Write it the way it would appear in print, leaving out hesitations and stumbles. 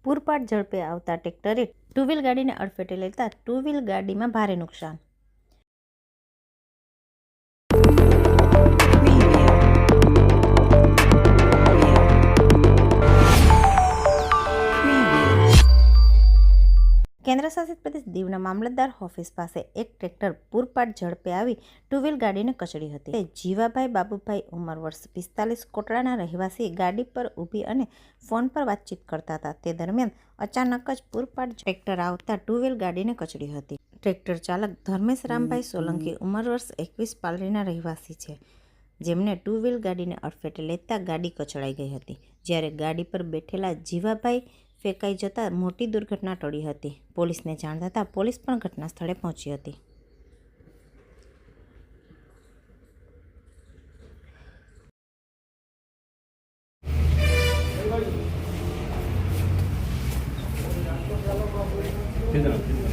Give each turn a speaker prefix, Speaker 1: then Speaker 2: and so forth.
Speaker 1: પૂરપાટ ઝડપે આવતા ટ્રેક્ટરે two wheel ગાડીને અડફેટે લેતા ટુ વ્હીલ ગાડીમાં ભારે નુકસાન। કેન્દ્રશાસિત પ્રદેશ દીવના મામલતદાર ઓફિસ પાસે એક ટ્રેક્ટર પૂરપાટ ઝડપે આવી ટુ વ્હીલ ગાડીને કચડી હતી। જીવાભાઈ બાબુભાઈ ઉંમર વર્ષ 45 કોટડાના રહેવાસી ગાડી પર ઊભી અને ફોન પર વાતચીત કરતા હતા। તે દરમિયાન અચાનક જ પૂરપાટ ટ્રેક્ટર આવતા ટુ વ્હીલ ગાડીને કચડી હતી। ટ્રેક્ટર ચાલક ધર્મેશ રામભાઈ સોલંકી ઉંમર વર્ષ 21 પાલરીના રહેવાસી છે, જેમને ટુ વ્હીલ ગાડીને અડફેટે લેતા ગાડી કચડાઈ ગઈ હતી, જ્યારે ગાડી પર બેઠેલા જીવાભાઈ ફેંકાઈ જતા મોટી દુર્ઘટના ટળી હતી। પોલીસને જાણ થતાં પોલીસ પણ ઘટના સ્થળે પહોંચી હતી।
Speaker 2: किधर